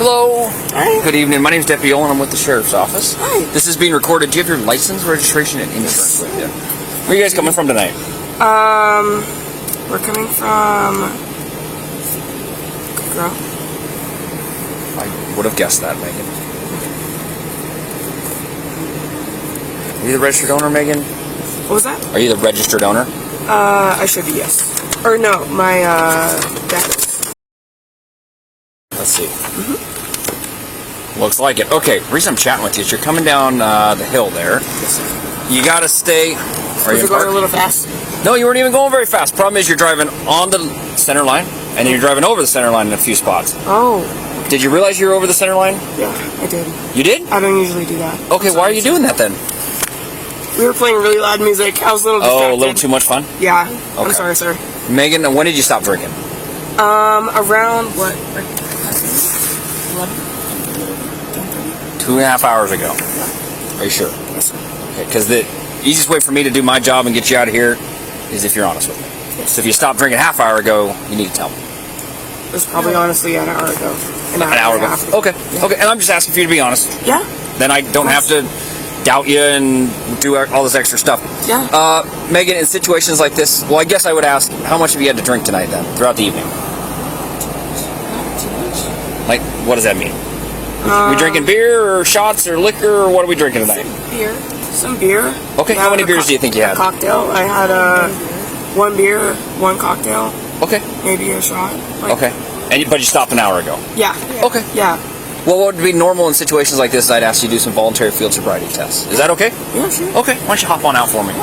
Hello. Hi. Good evening. My name is Deputy Olin. I'm with the Sheriff's Office. Hi. This is being recorded. Do you have your license, registration, and insurance with you? Where are you guys coming from tonight? We're coming from Coug. I would have guessed that, Megan. Are you the registered owner, Megan? What was that? Are you the registered owner? I should be, yes. Or no, my dad is. Let's see. Looks like it. Okay, the reason I'm chatting with you is you're coming down the hill there. Yes, sir. You gotta stay. Are you going a little fast? No, you weren't even going very fast. Problem is you're driving on the center line, and then you're driving over the center line in a few spots. Oh. Did you realize you were over the center line? Yeah, I did. You did? I don't usually do that. Okay, why are you doing that then? We were playing really loud music. I was a little distracted. Oh, a little too much fun? Yeah. Okay. I'm sorry, sir. Megan, when did you stop drinking? Around, what? 11? 2.5 hours ago. Are you sure? Yes, sir. Okay, because the easiest way for me to do my job and get you out of here is if you're honest with me. Yes. So if you stopped drinking half hour ago, you need to tell me. It was probably honestly an hour ago. An hour ago. Half. Okay. Yeah. Okay, and I'm just asking for you to be honest. Yeah. Then I don't have to doubt you and do all this extra stuff. Yeah. Megan, in situations like this, well, I guess I would ask, how much have you had to drink tonight then, throughout the evening? Too much. Like, what does that mean? We drinking beer or shots or liquor, or what are we drinking tonight? Some beer. Okay, how many beers do you think you had? A cocktail. I had one beer, one cocktail. Okay. Maybe a shot. Okay. But you stopped an hour ago? Yeah. Okay. Yeah. Well, what would be normal in situations like this, I'd ask you to do some voluntary field sobriety tests. Is that okay? Yeah, sure. Okay. Why don't you hop on out for me?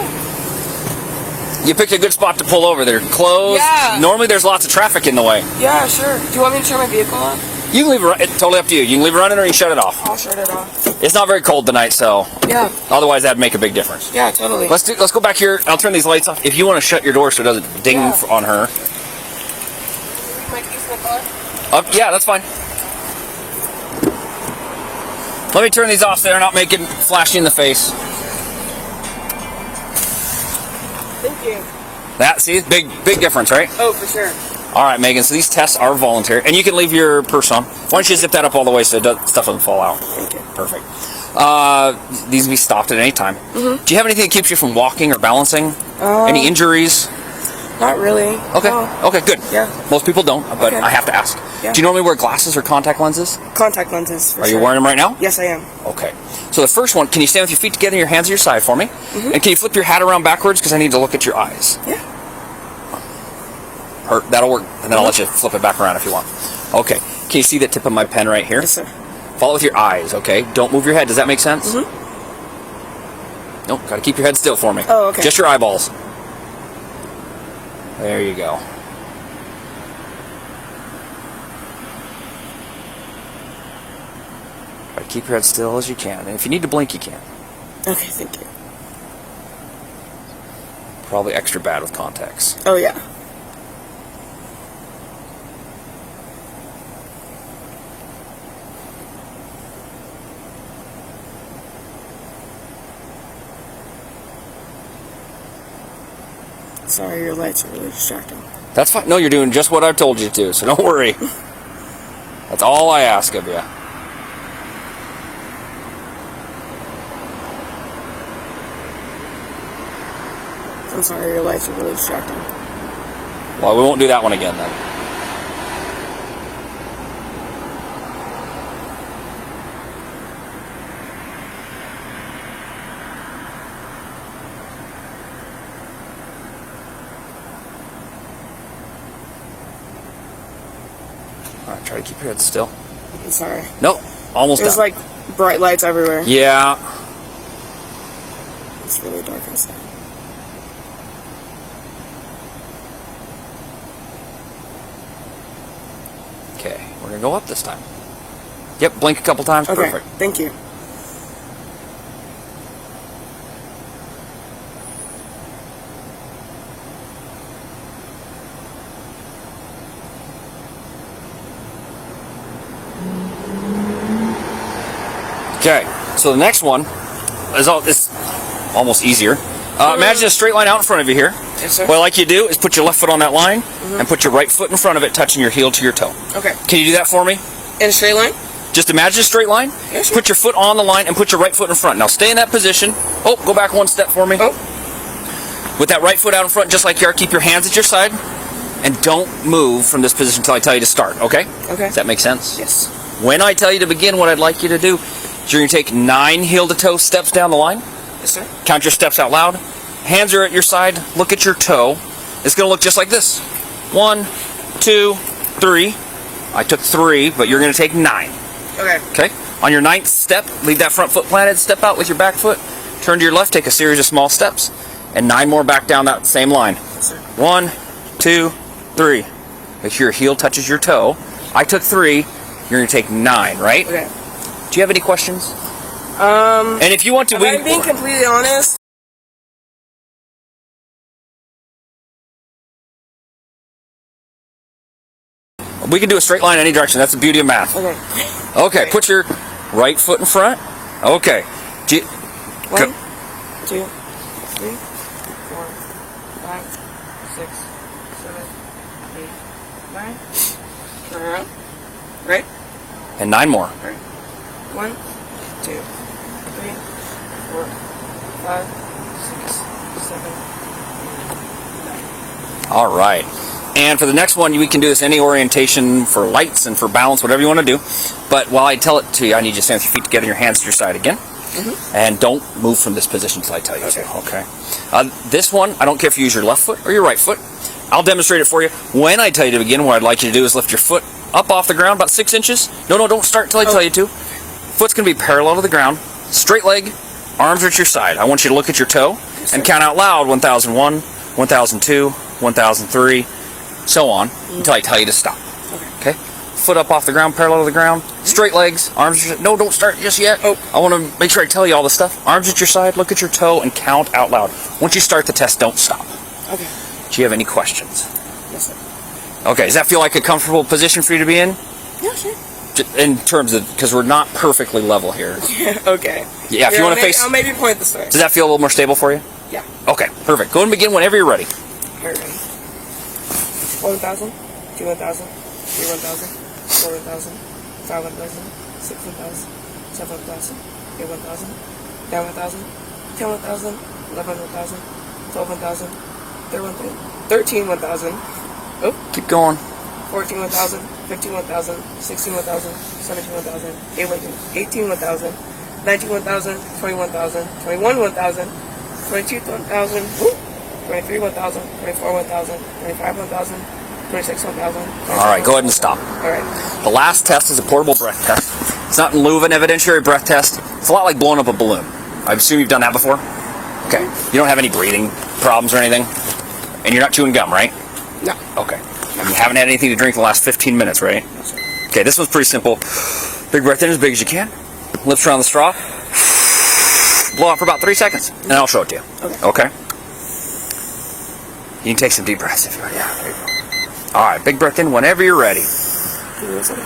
You picked a good spot to pull over. They're closed. Yeah. Normally there's lots of traffic in the way. Yeah, sure. Do you want me to turn my vehicle on? You can leave it, it's totally up to you. You can leave it running or you can shut it off. I'll shut it off. It's not very cold tonight, so Yeah. otherwise that'd make a big difference. Yeah, totally. Let's go back here. I'll turn these lights off. If you want to shut your door so it doesn't ding on her. My keys in the car? Yeah, that's fine. Let me turn these off so they're not making flash you in the face. Thank you. That, see, big difference, right? Oh, for sure. All right, Megan, so these tests are voluntary, and you can leave your purse on. Why don't you zip that up all the way so stuff doesn't fall out? Thank you. Perfect. These can be stopped at any time. Do you have anything that keeps you from walking or balancing? Any injuries? Not really. Okay. No. Okay, good. Yeah. Most people don't, but Okay. I have to ask. Yeah. Do you normally wear glasses or contact lenses? Contact lenses, for Are sure. you wearing them right now? Yes, I am. Okay. So the first one, can you stand with your feet together and your hands at your side for me? And can you flip your hat around backwards because I need to look at your eyes? Yeah. That'll work, and then I'll let you flip it back around if you want. Okay. Can you see the tip of my pen right here? Yes, sir. Follow with your eyes, okay? Don't move your head. Does that make sense? Nope. Got to keep your head still for me. Oh, okay. Just your eyeballs. There you go. Try to keep your head still as you can. And if you need to blink, you can. Okay, thank you. Probably extra bad with contacts. Oh, yeah. Sorry, your lights are really distracting. That's fine. No, you're doing just what I've told you to, so don't worry. That's all I ask of you. I'm sorry, your lights are really distracting. Well, we won't do that one again then. All right, try to keep your head still. I'm sorry. Nope, almost There's done. like bright lights everywhere. Yeah. It's really dark inside. Okay, we're gonna go up this time. Yep, blink a couple times. Okay, Perfect. thank you. Okay, so the next one is almost easier. Imagine a straight line out in front of you here. Yes, sir. What I like you to do is put your left foot on that line and put your right foot in front of it, touching your heel to your toe. Okay. Can you do that for me? In a straight line? Just imagine a straight line. Yeah, sure. Put your foot on the line and put your right foot in front. Now stay in that position. Oh, go back one step for me. Oh. With that right foot out in front, just like you are, keep your hands at your side. And don't move from this position until I tell you to start, okay? Okay. Does that make sense? Yes. When I tell you to begin, what I'd like you to do is you're going to take 9 heel-to-toe steps down the line. Yes, sir. Count your steps out loud. Hands are at your side. Look at your toe. It's going to look just like this. 1, 2, 3. I took 3, but you're going to take 9. Okay. Okay? On your 9th step, leave that front foot planted. Step out with your back foot. Turn to your left. Take a series of small steps. And 9 more back down that same line. Yes, sir. 1, 2, 3. Make sure your heel touches your toe. I took 3. You're going to take 9, right? Okay. Do you have any questions? And if you want to, If I'm being completely honest. we can do a straight line any direction. That's the beauty of math. Okay. Okay, put your right foot in front. Okay. 1, 2, 3, 4, 5, 6, 7, 8, 9. Turn around. Right? And 9 more. Right. 1, 2, 3, 4, 5, 6, 7, 8, 9. All right. And for the next one, we can do this any orientation for lights and for balance, whatever you want to do. But while I tell it to you, I need you to stand with your feet together and your hands to your side again. And don't move from this position until I tell you to. Okay. This one, I don't care if you use your left foot or your right foot. I'll demonstrate it for you. When I tell you to begin, what I'd like you to do is lift your foot up off the ground about 6 inches. No, don't start until I tell you to. Foot's going to be parallel to the ground. Straight leg, arms are at your side. I want you to look at your toe and count out loud 1001, 1002, 1003, so on, until I tell you to stop. Okay? Foot up off the ground, parallel to the ground. Straight legs, arms. No, don't start just yet. I want to make sure I tell you all this stuff. Arms at your side, look at your toe, and count out loud. Once you start the test, don't stop. Okay. Do you have any questions? Yes, sir. Okay, does that feel like a comfortable position for you to be in? Yeah, sure. In terms of, because we're not perfectly level here. Okay. Yeah, if you want to face... I'll maybe point this way. Does that feel a little more stable for you? Yeah. Okay, perfect. Go and begin whenever you're ready. All right, ready. 1,000, 2, 1,000, 3, 1,000, 4, 1,000, 5, 1,000, 6, 1,000, 7, 1,000, 8, 1,000, 9, 1,000, 10, 1,000, 11, 1,000, 12, 1,000, 13, 1,000. Oh. Keep going. 14, 1,000, 15, 1,000, 16, 1,000, 17, 1,000, 18, 1,000, 19, 1,000, 20, 1,000, 21, 1,000, 22, 1,000, 23, 1,000, 24, 1,000, 25, 1,000, 26, 1,000. All right, go ahead and stop. All right. The last test is a portable breath test. It's not in lieu of an evidentiary breath test. It's a lot like blowing up a balloon. I assume you've done that before? Okay. You don't have any breathing problems or anything? And you're not chewing gum, right? No. Okay. And you haven't had anything to drink in the last 15 minutes, right? No, sir. Okay, this one's pretty simple. Big breath in as big as you can. Lips around the straw. Blow out for about 3 seconds. And I'll show it to you. Okay? You can take some deep breaths if you want. Yeah, there you go. All right, big breath in whenever you're ready. Give me 1 second.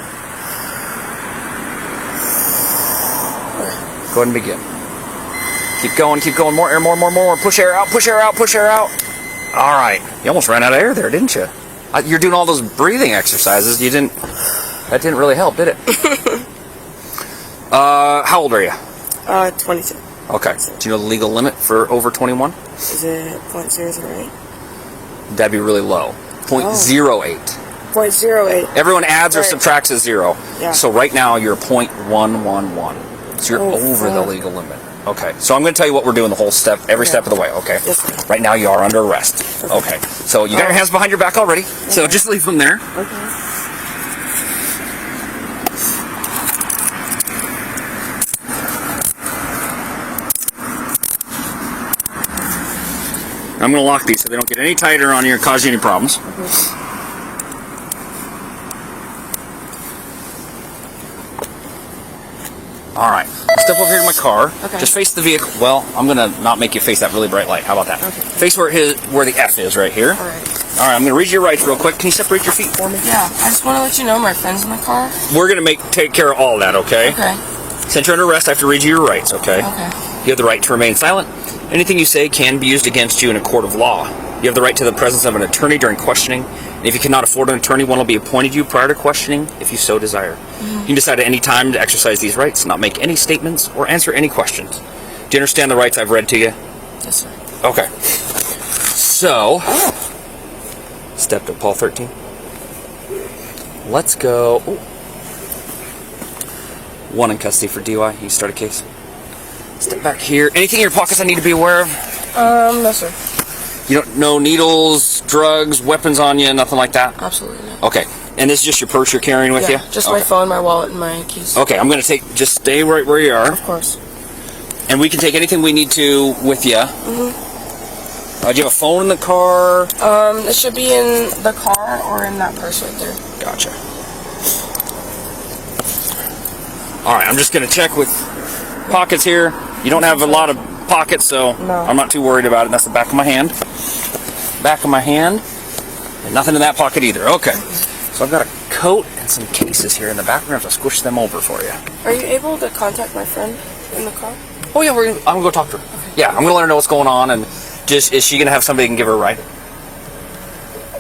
Go ahead and begin. Keep going. More air, more. Push air out. All right. You almost ran out of air there, didn't you? You're doing all those breathing exercises. That didn't really help, did it? How old are you? 22. Okay. Do you know the legal limit for over 21? Is it 0.008? That'd be really low. 0.08. 0.08. Everyone adds or subtracts a 0. Yeah. So right now you're 0.111. So you're over the legal limit. Okay. So I'm going to tell you what we're doing the whole step, every step of the way. Okay. Yes, sir. Right now you are under arrest. Okay. So you got your hands behind your back already. So just leave them there. Okay. I'm going to lock these so they don't get any tighter on you or cause you any problems. All right. Step over here to my car. Okay. Just face the vehicle. Well, I'm going to not make you face that really bright light. How about that? Okay. Face where the F is right here. All right. All right. I'm going to read your rights real quick. Can you separate your feet for me? Yeah. I just want to let you know my friend's in the car. We're going to take care of all that, okay? Okay. Since you're under arrest, I have to read you your rights, okay? Okay. You have the right to remain silent. Anything you say can be used against you in a court of law. You have the right to the presence of an attorney during questioning If you cannot afford an attorney, one will be appointed you prior to questioning if you so desire. You can decide at any time to exercise these rights, not make any statements, or answer any questions. Do you understand the rights I've read to you? Yes, sir. Okay. So, step to Paul 13. Let's go. Ooh. 1 in custody for DUI. You start a case. Step back here. Anything in your pockets I need to be aware of? No, sir. You don't know needles, drugs, weapons on you, nothing like that? Absolutely not. Okay. And this is just your purse you're carrying with you? Just okay. my phone, my wallet, and my keys. Okay, I'm going to just stay right where you are. Of course. And we can take anything we need to with you. Do you have a phone in the car? It should be in the car or in that purse right there. Gotcha. Alright, I'm just going to check with pockets here. You don't have a lot of pockets, so no. I'm not too worried about it. That's the back of my hand. Back of my hand. And nothing in that pocket either. Okay. So I've got a coat and some cases here in the back. We're going to have to squish them over for you. Are you able to contact my friend in the car? Oh, yeah, I'm going to go talk to her. Okay. Yeah, I'm going to let her know what's going on. And just, is she going to have somebody who can give her a ride?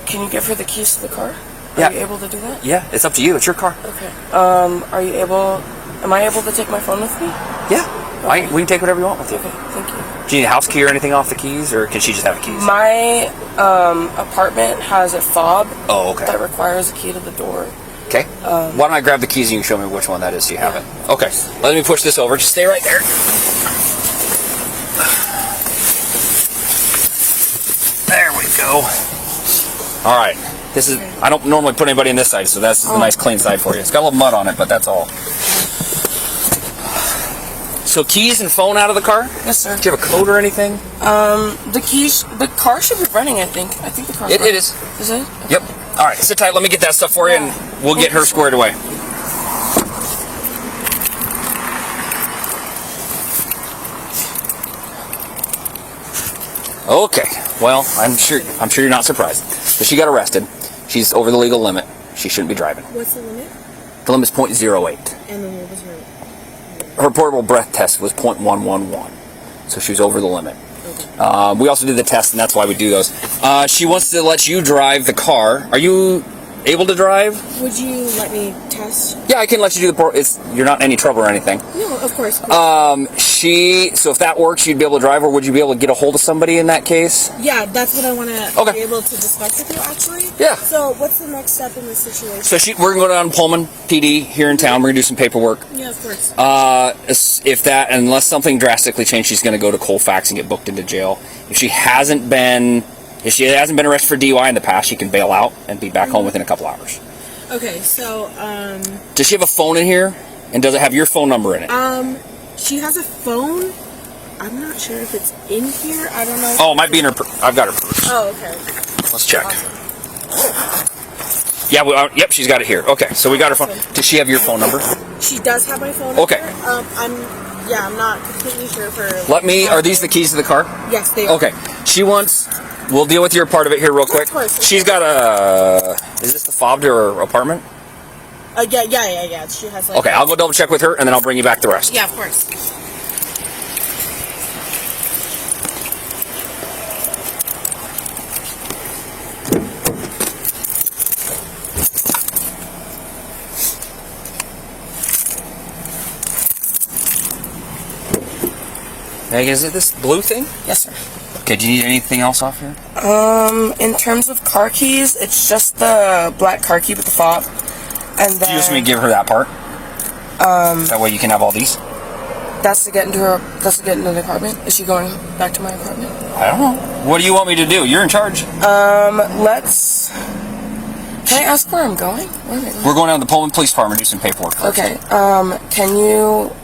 Can you give her the keys to the car? Yeah. Are you able to do that? Yeah, it's up to you. It's your car. Okay. Am I able to take my phone with me? Yeah. Okay. We can take whatever you want with you. Okay, thank you. Do you need a house key or anything off the keys, or can she just have the keys? My apartment has a fob that Okay. requires a key to the door. Okay. Why don't I grab the keys and you can show me which one that is so you have it. Okay. Let me push this over. Just stay right there. There we go. All right. This is, I don't normally put anybody in this side, so that's a nice clean side for you. It's got a little mud on it, but that's all. So keys and phone out of the car? Yes, sir. Do you have a code or anything? The car should be running, I think. I think the car's running. It is. Is it? Okay. Yep. All right, sit tight. Let me get that stuff for you, and we'll get her squared away. Okay. Well, I'm sure you're not surprised. So she got arrested. She's over the legal limit. She shouldn't be driving. What's the limit? The limit's .08. And then what was her? Her portable breath test was .111. So she was over the limit. Okay. We also did the test, and that's why we do those. She wants to let you drive the car. Are you able to drive? Would you let me test? Yeah, I can let you do the you're not in any trouble or anything. No, of course. So if that works, you'd be able to drive, or would you be able to get a hold of somebody in that case? Yeah, that's what I want to Okay. be able to discuss with you, actually. Yeah. So what's the next step in this situation? So we're going to go down to Pullman PD here in town. We're going to do some paperwork. Yeah, of course. Unless something drastically changed, she's going to go to Colfax and get booked into jail. If she hasn't been arrested for DUI in the past, she can bail out and be back home within a couple hours. Okay, so, Does she have a phone in here? And does it have your phone number in it? she has a phone. I'm not sure if it's in here. I don't know. Oh, it might be in her I've got her purse. Oh, okay. Let's check. Awesome. Yeah, yep, she's got it here. Okay, so we got her phone. Does she have your phone number? She does have my phone Okay. number. I'm not completely sure for... Are these the keys to the car? Yes, they are. Okay. We'll deal with your part of it here real quick. Of course. She's got is this the fob to her apartment? Yeah. She has like... Okay, I'll go double check with her, and then I'll bring you back the rest. Yeah, of course. Megan, is it this blue thing? Yes, sir. Okay, do you need anything else off here? In terms of car keys, it's just the black car key with the fob. And then, Do you just want me to give her that part? That way you can have all these? that's to get into the apartment. Is she going back to my apartment? I don't know. What do you want me to do? You're in charge. Can I ask where I'm going? Where am I going? We're going down to the Pullman Police Department to do some paperwork first. Okay.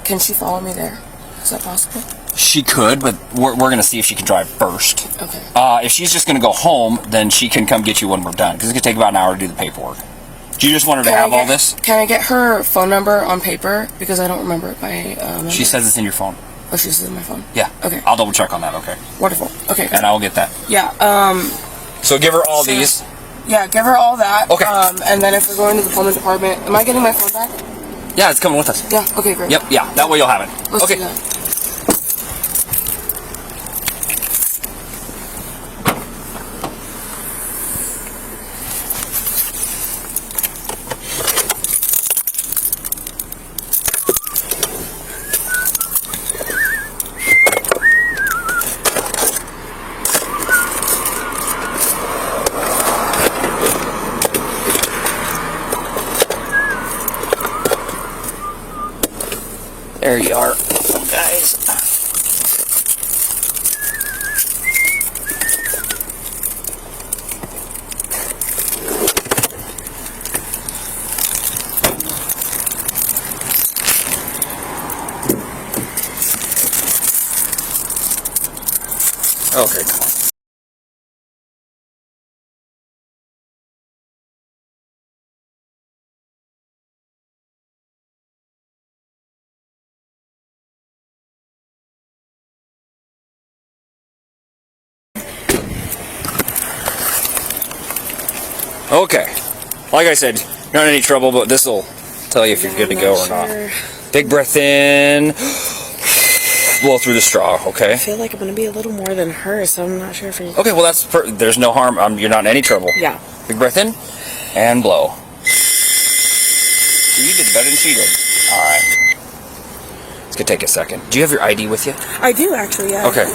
Can she follow me there? Is that possible? She could, but we're going to see if she can drive first. Okay. If she's just going to go home, then she can come get you when we're done, because it's going to take about an hour to do the paperwork. Do you just want her to have all this? Can I get her phone number on paper? Because I don't remember it by memory. She says it's in your phone. Oh, she says in my phone? Yeah. Okay. I'll double check on that, okay? Wonderful. Okay. And I'll get that. Yeah, So give her all these. Yeah, give her all that. Okay. And then if we're going to the Pullman department, am I getting my phone back? Yeah, it's coming with us. Yeah, okay, great. Yep, yeah. That way you'll have it. Let's okay. do that. There you are, guys. Okay, come on. Okay, like I said, you're not in any trouble, but this will tell you if you're good to go or not. Big breath in, blow through the straw, okay? I feel like I'm going to be a little more than her, so I'm not sure if you... Okay, well, there's no harm. You're not in any trouble. Yeah. Big breath in, and blow. You did better than she did. All right. It's going to take a second. Do you have your ID with you? I do, actually, yeah. Okay.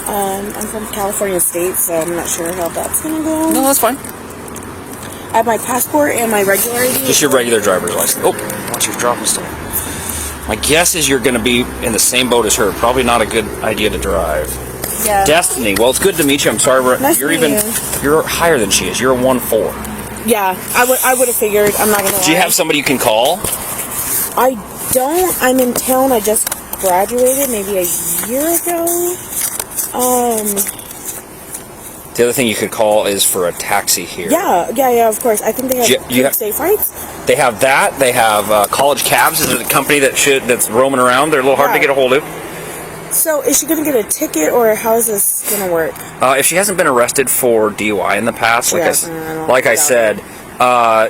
I'm from California State, so I'm not sure how that's going to go. No, that's fine. I have my passport and my regular ID. Just your regular driver's license. Oh, watch your dropping still. My guess is you're going to be in the same boat as her. Probably not a good idea to drive. Yeah. Destiny. Well, it's good to meet you. I'm sorry. Nice You're to meet you're higher than she is. You're a 1.4. Yeah, I would have figured. I'm not going to lie. Do you have somebody you can call? I don't. I'm in town. I just graduated maybe a year ago. The other thing you could call is for a taxi here. Yeah, of course. I think they have safe rides. They have that. They have College Cabs. Is a company that's roaming around. They're a little hard to get a hold of. So is she going to get a ticket, or how is this going to work? If she hasn't been arrested for DUI in the past, like I said,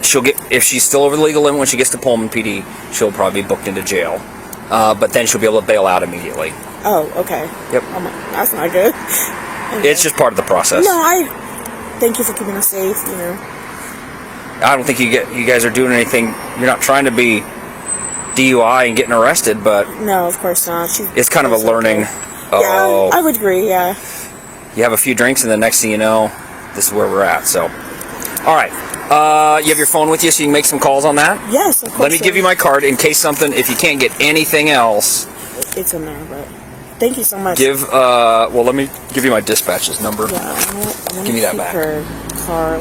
she'll get, if she's still over the legal limit when she gets to Pullman PD, she'll probably be booked into jail. But then she'll be able to bail out immediately. Oh, okay. Yep. That's not good. Okay. It's just part of the process. No, thank you for keeping us safe, you know. I don't think you guys are doing anything. You're not trying to be DUI and getting arrested, but no, of course not. It's kind of a learning. Yeah, I would agree. Yeah. You have a few drinks, and the next thing you know, this is where we're at. So, all right. You have your phone with you, so you can make some calls on that. Yes, of course. Let me give you my card in case something. If you can't get anything else, it's in there. But thank you so much. Well, let me give you my dispatch's number. Yeah, I give me that back. Her car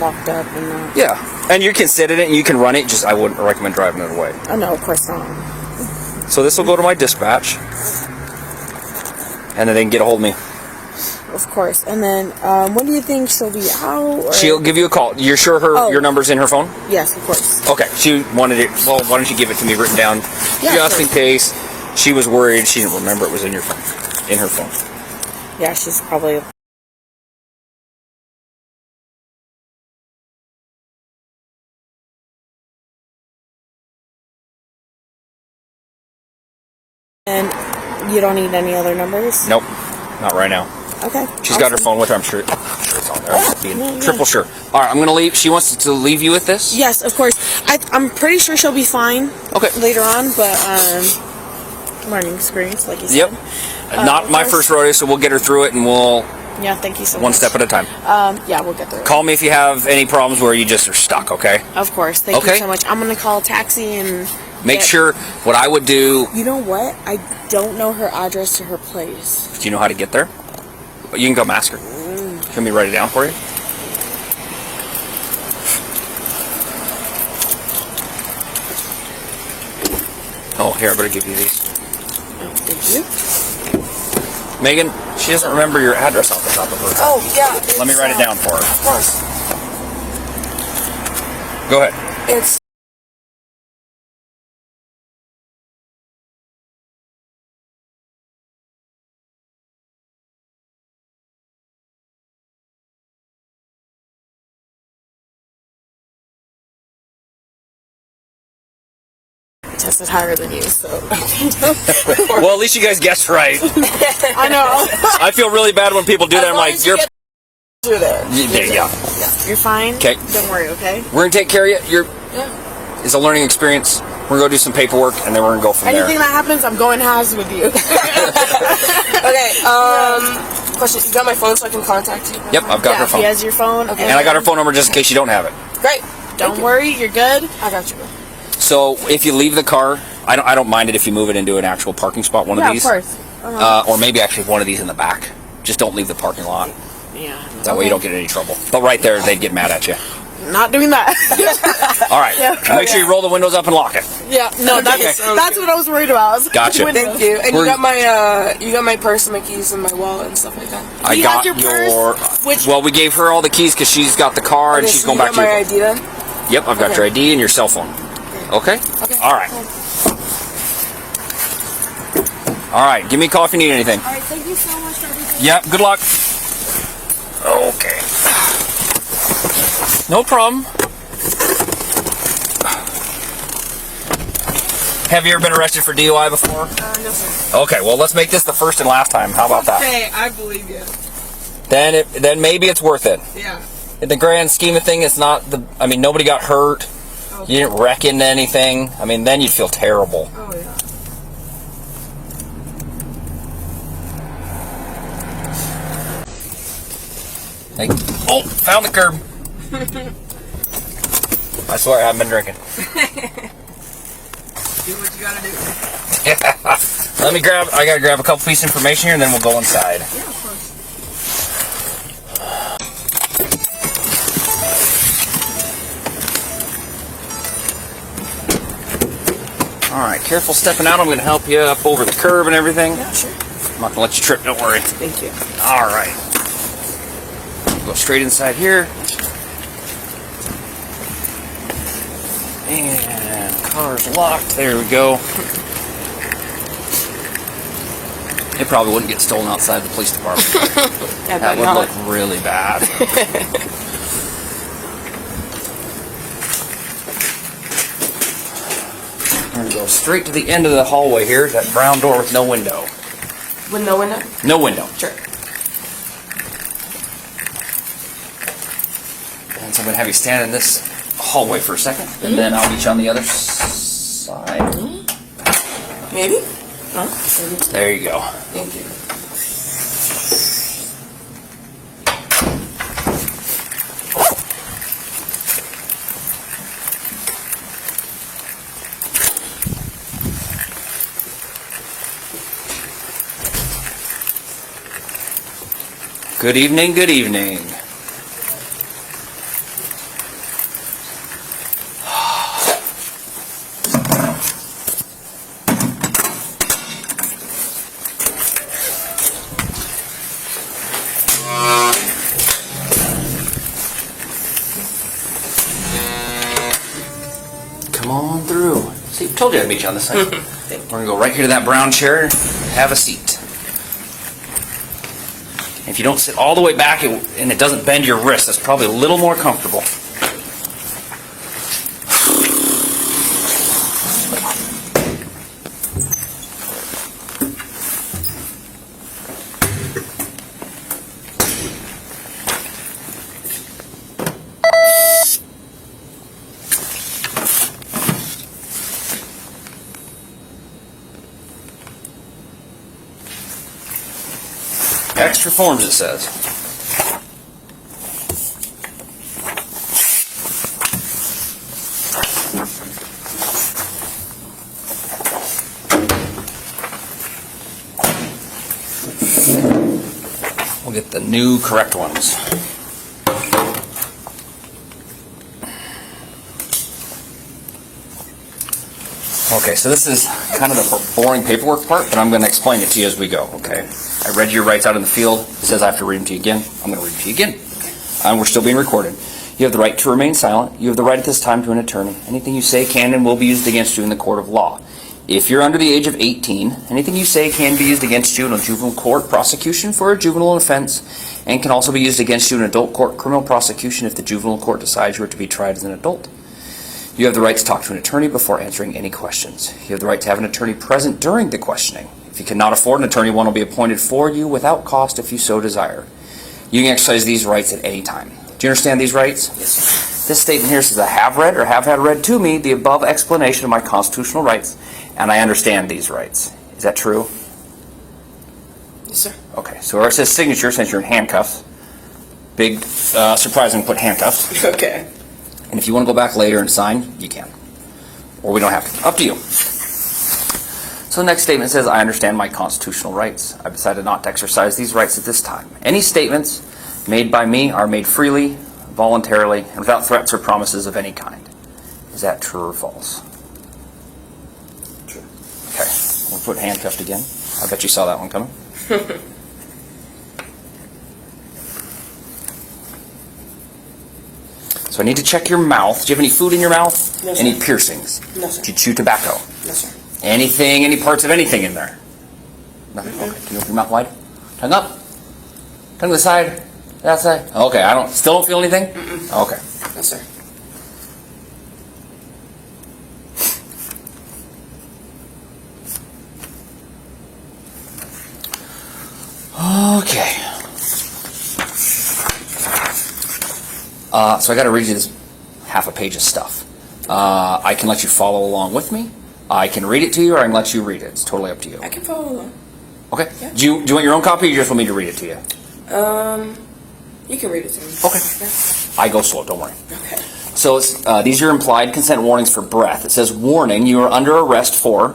locked up and that. Yeah, and you can sit in it and you can run it. Just I wouldn't recommend driving it away. Oh no, of course not. So this will go to my dispatch, and then they can get a hold of me. Of course. And then, when do you think she'll be out? Or? She'll give you a call. You're sure your number's in her phone? Yes, of course. Okay. She wanted it. Well, why don't you give it to me written down, just in case she was worried. She didn't remember it was in her phone. Yeah, she's probably. And you don't need any other numbers? Nope, not right now. Okay. She's got her phone with her. I'm sure it's on there. I'm triple sure. All right, I'm going to leave. She wants to leave you with this? Yes, of course. I'm pretty sure she'll be fine. Okay. Later on, but learning experience, like you said. Yep. Not my first rodeo, so we'll get her through it, and we'll. Yeah, thank you so much. One step at a time. Yeah, we'll get through it. Call me if you have any problems where you just are stuck, okay? Of course. Thank you so much. I'm going to call a taxi and... Make sure what I would do... You know what? I don't know her address to her place. Do you know how to get there? You can come ask her. Can we write it down for you? Oh, here, I better give you these. Oh, thank you. Megan, she doesn't remember your address off the top of her head. Oh, yeah. Let me write it down for her. Of course. Go ahead. It's... tested higher than you, so well, at least you guys guessed right. I know. I feel really bad when people do that. I'm like, you're through there. Yeah. You're fine. Okay. Don't worry. Okay. We're gonna take care of you. It's a learning experience. We're gonna go do some paperwork, and then we're gonna go from there. Anything that happens, I'm going halves with you. Okay. Question: you got my phone, so I can contact you? Yep, I've got her phone. He has your phone. Okay. And I got her phone number just in case you don't have it. Great. Don't worry. You're good. I got you. So if you leave the car I don't mind it if you move it into an actual parking spot, one of these. Yeah, of course. Or maybe actually one of these in the back. Just don't leave the parking lot. Yeah. That way you don't get in any trouble. But right there, they'd get mad at you. Not doing that. All right. Make sure you roll the windows up and lock it. Yeah. No, that's what I was worried about. Gotcha. Thank you. And you got my purse and my keys and my wallet and stuff like that. I got your. Well, we gave her all the keys because she's got the car and she's going back to your. You got my ID then? Yep, I've got your ID and your cell phone. Okay. All right. All right. Give me a call if you need anything. All right. Thank you so much for everything. Yep. Good luck. Okay. No problem. Have you ever been arrested for DUI before? No, sir. Okay, well, let's make this the first and last time. How about that? Hey, I believe you. Then maybe it's worth it. Yeah. In the grand scheme of things, it's not nobody got hurt. Okay. You didn't wreck into anything. I mean, then you'd feel terrible. Oh, yeah. Like, oh, found the curb. I swear I haven't been drinking. Do what you gotta do. Yeah. I gotta grab a couple pieces of information here and then we'll go inside. Yeah, of course. Alright, careful stepping out. I'm gonna help you up over the curb and everything. Yeah, sure. I'm not gonna let you trip, don't worry. Thank you. Alright. Go straight inside here. And car's locked. There we go. It probably wouldn't get stolen outside the police department. Yeah, That would look really bad. We're going to go straight to the end of the hallway here. That brown door with no window. With no window? No window. Sure. And so I'm going to have you stand in this hallway for a second, and then I'll meet you on the other side. Maybe? Huh? Maybe. There you go. Thank you. Good evening, good evening. Come on through. See, told you I'd meet you on this side. We're going to go right here to that brown chair. Have a seat. If you don't sit all the way back and it doesn't bend your wrist, that's probably a little more comfortable. Extra forms, it says. We'll get the new correct ones. Okay, so this is kind of the boring paperwork part, but I'm going to explain it to you as we go, okay? I read your rights out in the field. It says I have to read them to you again. I'm going to read them to you again. And we're still being recorded. You have the right to remain silent. You have the right at this time to an attorney. Anything you say can and will be used against you in the court of law. If you're under the age of 18, anything you say can be used against you in a juvenile court prosecution for a juvenile offense and can also be used against you in adult court criminal prosecution if the juvenile court decides you are to be tried as an adult. You have the right to talk to an attorney before answering any questions. You have the right to have an attorney present during the questioning. If you cannot afford an attorney, one will be appointed for you without cost if you so desire. You can exercise these rights at any time. Do you understand these rights? Yes, sir. This statement here says I have read or have had read to me the above explanation of my constitutional rights, and I understand these rights. Is that true? Yes, sir. Okay, so where it says signature, since you're in handcuffs, big surprise when you put handcuffs. Okay. And if you want to go back later and sign, you can. Or we don't have to. Up to you. So the next statement says, I understand my constitutional rights. I've decided not to exercise these rights at this time. Any statements made by me are made freely, voluntarily, and without threats or promises of any kind. Is that true or false? True. Okay, we'll put handcuffed again. I bet you saw that one coming. So I need to check your mouth. Do you have any food in your mouth? No, sir. Any piercings? No, sir. Do you chew tobacco? No, sir. Anything, any parts of anything in there? Nothing? Okay. Can you open your mouth wide? Tongue up? Tongue to the side? That side? Okay, still don't feel anything? Okay. No, sir. Okay. So I got to read you this half a page of stuff. I can let you follow along with me. I can read it to you, or I can let you read it. It's totally up to you. I can follow along. Okay. Yeah. Do you want your own copy, or you just want me to read it to you? You can read it to me. Okay. Yeah. I go slow. Don't worry. Okay. So these are implied consent warnings for breath. It says, warning, you are under arrest for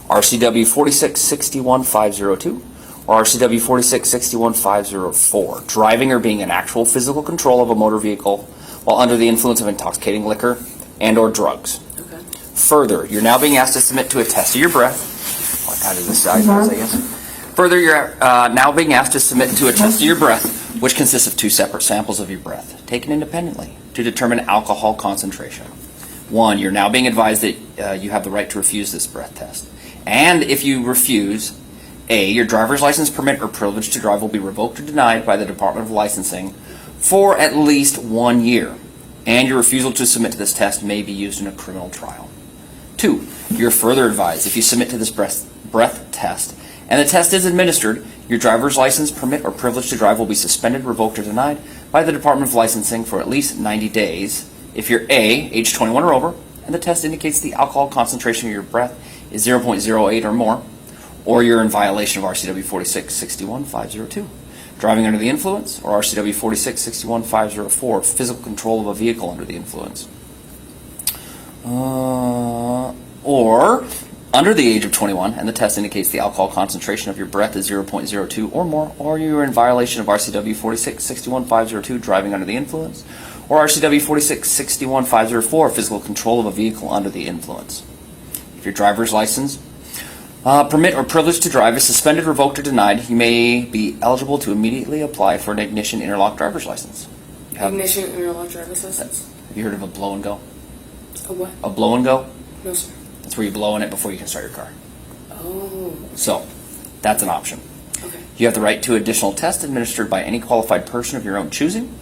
RCW 46-61-502 or RCW 46-61-504, driving or being in actual physical control of a motor vehicle while under the influence of intoxicating liquor and or drugs. Okay. Further, you're now being asked to submit to a test of your breath. Out of this side, I guess. Further, you're now being asked to submit to a test of your breath, which consists of 2 separate samples of your breath, taken independently, to determine alcohol concentration. 1, you're now being advised that you have the right to refuse this breath test. And if you refuse, A, your driver's license, permit, or privilege to drive will be revoked or denied by the Department of Licensing for at least 1 year. And your refusal to submit to this test may be used in a criminal trial. 2, you're further advised if you submit to this breath test and the test is administered, your driver's license, permit, or privilege to drive will be suspended, revoked, or denied by the Department of Licensing for at least 90 days if you're A, age 21 or over, and the test indicates the alcohol concentration of your breath is 0.08 or more, or you're in violation of RCW 46-61-502, driving under the influence, or RCW 46-61-504, physical control of a vehicle under the influence. Or under the age of 21, and the test indicates the alcohol concentration of your breath is 0.02 or more, or you are in violation of RCW 46-61-502, driving under the influence, or RCW 46-61-504, physical control of a vehicle under the influence. If your driver's license, permit, or privilege to drive is suspended, revoked, or denied, you may be eligible to immediately apply for an ignition interlock driver's license. Ignition interlock driver's license. Have you heard of a blow and go? A what? A blow and go? No, sir. That's where you blow in it before you can start your car. Oh. So, that's an option. Okay. You have the right to additional test administered by any qualified person of your own choosing.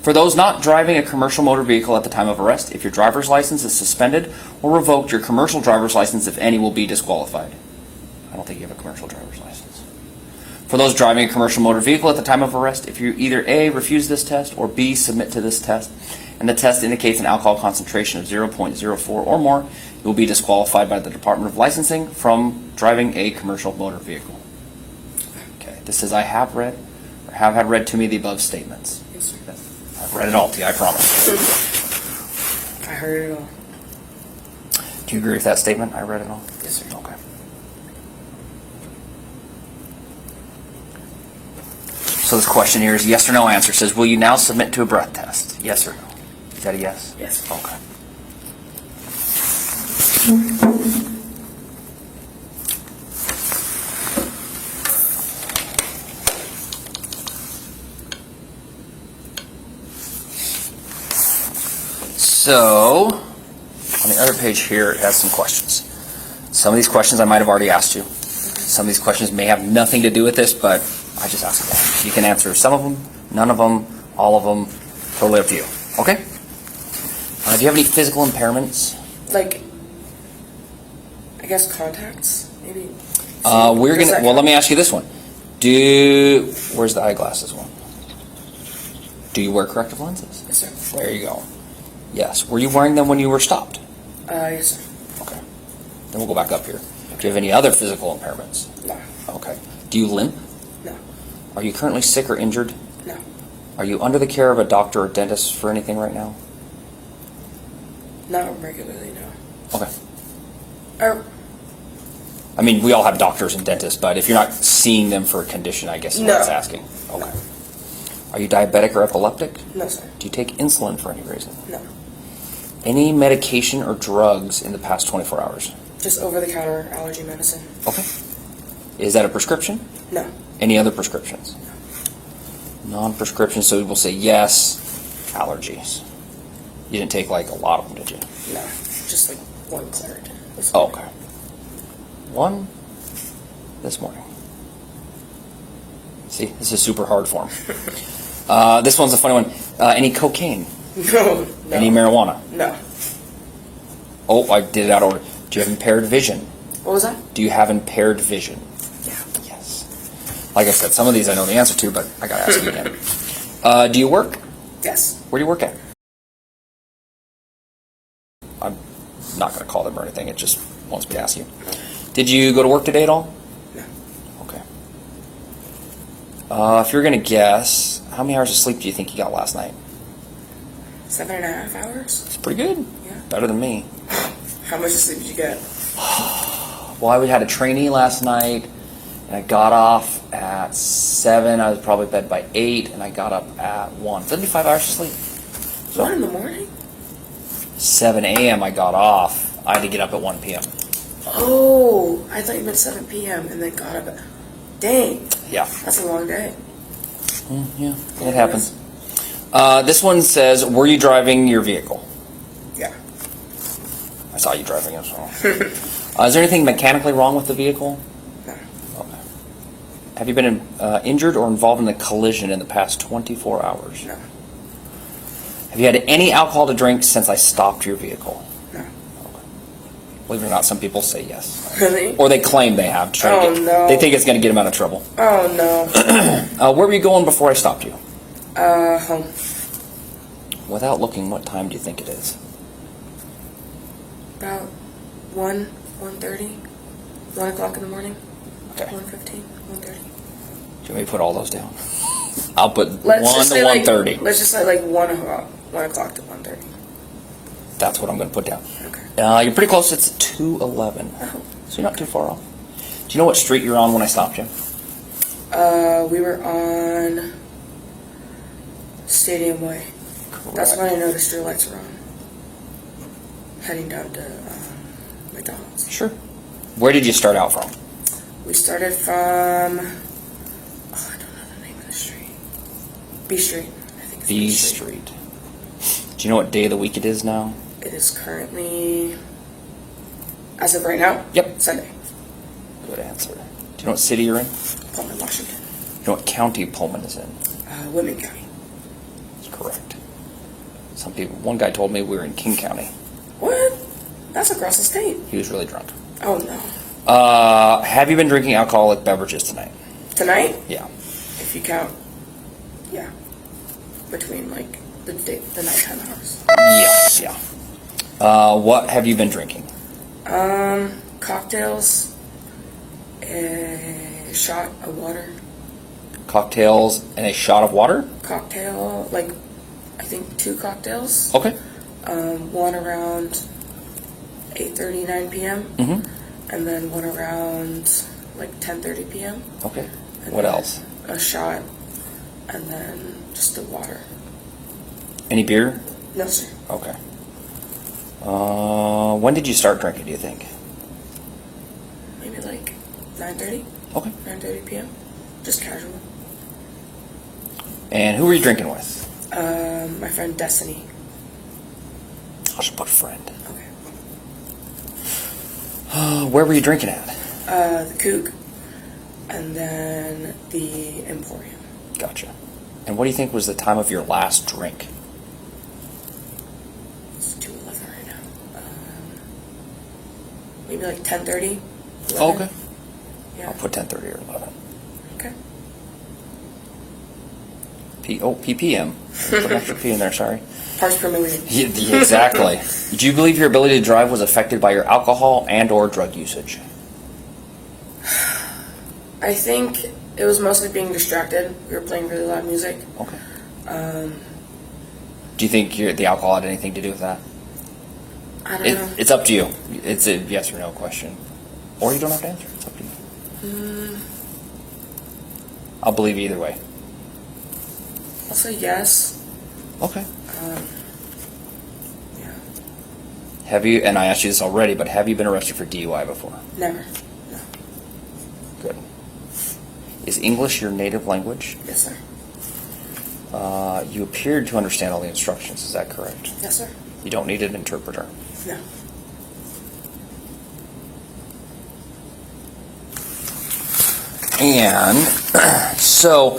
For those not driving a commercial motor vehicle at the time of arrest, if your driver's license is suspended or revoked, your commercial driver's license, if any, will be disqualified. I don't think you have a commercial driver's license. For those driving a commercial motor vehicle at the time of arrest, if you either A, refuse this test, or B, submit to this test, and the test indicates an alcohol concentration of 0.04 or more, you will be disqualified by the Department of Licensing from driving a commercial motor vehicle. Okay, this says I have read, or have had read to me the above statements. Yes, sir. I've read it all to you, I promise. I heard it all. Do you agree with that statement? I read it all? Yes, sir. Okay. So this question here is yes or no answer. It says, will you now submit to a breath test? Yes or no? Is that a yes? Yes. Okay. So, on the other page here, it has some questions. Some of these questions I might have already asked you. Some of these questions may have nothing to do with this, but I just asked them. You can answer some of them, none of them, all of them, totally up to you. Okay? Do you have any physical impairments? Like, I guess contacts, maybe. Well, let me ask you this one. Where's the eyeglasses one? Do you wear corrective lenses? Yes, sir. There you go. Yes. Were you wearing them when you were stopped? Yes, sir. Okay. Then we'll go back up here. Do you have any other physical impairments? No. Okay. Do you limp? No. Are you currently sick or injured? No. Are you under the care of a doctor or dentist for anything right now? Not regularly, no. Okay. I mean, we all have doctors and dentists, but if you're not seeing them for a condition, I guess is what No. it's asking. Okay. Are you diabetic or epileptic? No, sir. Do you take insulin for any reason? No. Any medication or drugs in the past 24 hours? Just over-the-counter allergy medicine. Okay. Is that a prescription? No. Any other prescriptions? Non-prescription, so we'll say yes. Allergies. You didn't take like a lot of them, did you? No. Just like one Claritin. Oh, okay. One this morning. See, this is super hard for him. This one's a funny one. Any cocaine? No. No. Any marijuana? No. Oh, I did it out of order. Do you have impaired vision? What was that? Do you have impaired vision? Yeah. Yes. Like I said, some of these I know the answer to, but I gotta ask you again. Do you work? Yes. Where do you work at? I'm not gonna call them or anything. It just wants me to ask you. Did you go to work today at all? No. Okay. If you're gonna guess, how many hours of sleep do you think you got last night? 7.5 hours? It's pretty good. Yeah. Better than me. How much sleep did you get? Well, I had a trainee last night, and I got off at 7. I was probably in bed by 8, and I got up at 1. 75 hours of sleep. So 1 in the morning? 7 a.m. I got off. I had to get up at 1 p.m. Oh, I thought you meant 7 p.m. and then got up at... Dang. Yeah. That's a long day. Yeah, it happens. This one says, were you driving your vehicle? Yeah. I saw you driving it. So. Is there anything mechanically wrong with the vehicle? No. Okay. Have you been injured or involved in a collision in the past 24 hours? No. Have you had any alcohol to drink since I stopped your vehicle? No. Okay. Believe it or not, some people say yes. Really? Or they claim they have. To try to get, no. They think it's going to get them out of trouble. Oh, no. Where were you going before I stopped you? Home. Without looking, what time do you think it is? About 1:30, 1 o'clock in the morning. Okay. 1:15, 1:30. Do you want me to put all those down? I'll put 1 Let's to just say 1:30. let's just say like 1 o'clock to 1:30. That's what I'm going to put down. Okay. You're pretty close. It's 2:11. Oh. So you're not too far off. Do you know what street you're on when I stopped you? We were on Stadium Way. That's when I noticed your lights were on. Heading down to McDonald's. Sure. Where did you start out from? We started from... Oh, I don't know the name of the street. B Street. I think it's B Street. Do you know what day of the week it is now? It is currently, as of right now, Yep. Sunday. Good answer. Do you know what city you're in? Pullman, Washington. Do you know what county Pullman is in? Whitman County. That's correct. Some people, one guy told me we were in King County. What? That's across the state. He was really drunk. Oh, no. Have you been drinking alcoholic beverages tonight? Tonight? Yeah. If you count, yeah. Between, like, the nighttime hours. Yeah. What have you been drinking? Cocktails, a shot of water. Cocktails and a shot of water? Cocktail, like, I think 2 cocktails. Okay. One around 8:30, 9 p.m. Mm-hmm. And then one around, like, 10:30 p.m. Okay. And What then else? A shot, and then just the water. Any beer? No, sir. Okay. When did you start drinking, do you think? Maybe like 9:30, Okay. 9:30 p.m. Just casual. And who were you drinking with? My friend Destiny. I should put friend. Okay. Where were you drinking at? The Coug, and then the Emporium. Gotcha. And what do you think was the time of your last drink? It's 2:11 right now. Maybe like 10:30. Okay. Yeah. I'll put 10:30 or 11. Okay. ppm. Put an extra P in there, sorry. Parts per million. Yeah, exactly. Do you believe your ability to drive was affected by your alcohol and or drug usage? I think it was mostly being distracted. We were playing really loud music. Okay. Do you think the alcohol had anything to do with that? I don't know. It's up to you. It's a yes or no question. Or you don't have to answer. It's up to you. I'll believe you either way. I'll say yes. Okay. Yeah. Have you, and I asked you this already, but have you been arrested for DUI before? Never. No. Good. Is English your native language? Yes, sir. You appeared to understand all the instructions. Is that correct? Yes, sir. You don't need an interpreter. No. And so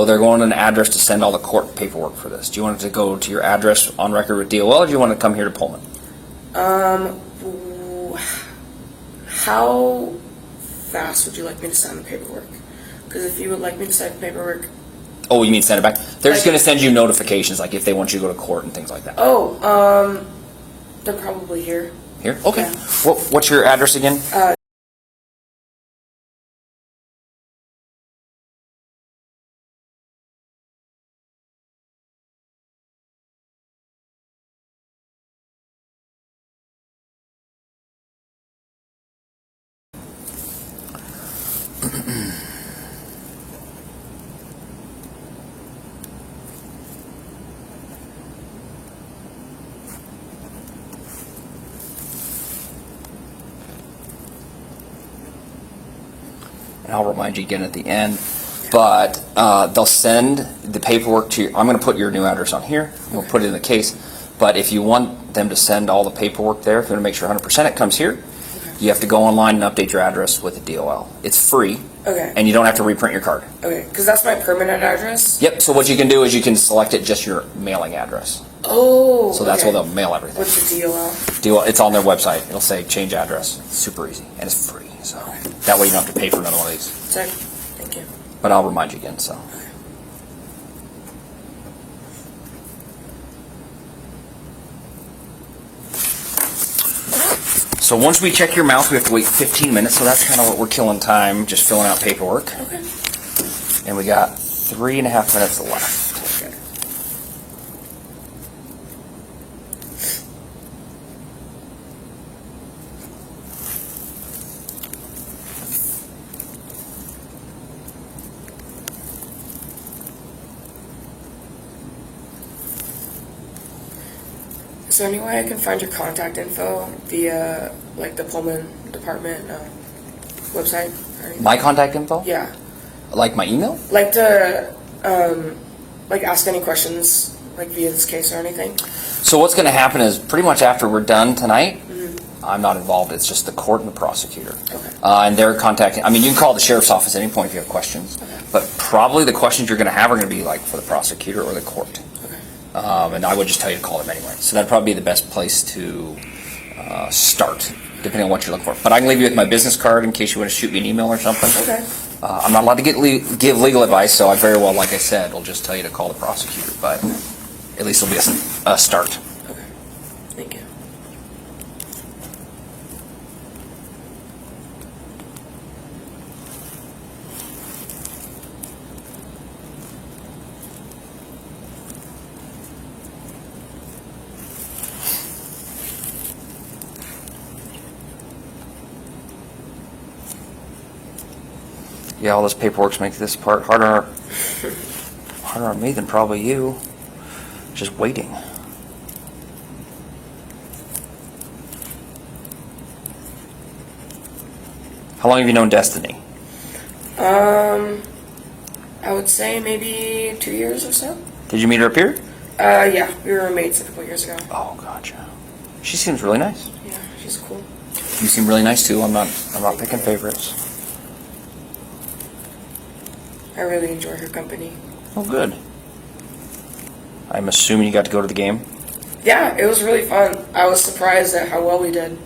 they're going to an address to send all the court paperwork for this. Do you want it to go to your address on record with DOL, or do you want to come here to Pullman? How fast would you like me to sign the paperwork? Because if you would like me to sign the paperwork... Oh, you mean send it back? They're just going to send you notifications, like if they want you to go to court and things like that. Oh, they're probably here. Here? Okay. Yeah. What's your address again? And I'll remind you again at the end. But they'll send the paperwork to you. I'm going to put your new address on here. We'll put it in the case. But if you want them to send all the paperwork there, if you want to make sure 100% it comes here, you have to go online and update your address with the DOL. It's free. Okay. And you don't have to reprint your card. Okay, because that's my permanent address? Yep. So what you can do is you can select it just your mailing address. Oh, So that's okay. where they'll mail everything. What's the DOL? DOL, it's on their website. It'll say change address. It's super easy. And it's free. So that way you don't have to pay for another one of these. Sorry. Thank you. But I'll remind you again, so. So once we check your mouth, we have to wait 15 minutes, so that's kind of what we're killing time, just filling out paperwork. Okay. And we got 3.5 minutes left. Okay. Is there any way I can find your contact info via, like, the Pullman department website or anything? My contact info? Yeah. Like my email? Like to, like, ask any questions, like, via this case or anything? So what's going to happen is pretty much after we're done tonight, I'm not involved. It's just the court and the prosecutor. Okay. And they're contacting, I mean, you can call the sheriff's office at any point if you have questions. Okay. But probably the questions you're going to have are going to be like for the prosecutor or the court. Okay. And I would just tell you to call them anyway. So that'd probably be the best place to start, depending on what you're looking for. But I can leave you with my business card in case you want to shoot me an email or something. Okay. I'm not allowed to give legal advice, so I very well, like I said, will just tell you to call the prosecutor. But at least it'll be a start. Okay. Thank you. Yeah, all this paperwork makes this part harder on me than probably you. Just waiting. How long have you known Destiny? I would say maybe 2 years or so. Did you meet her up here? Yeah, we were roommates a couple years ago. Oh, gotcha. She seems really nice. Yeah, she's cool. You seem really nice too. I'm not picking favorites. I really enjoy her company. Oh, good. I'm assuming you got to go to the game? Yeah, it was really fun. I was surprised at how well we did.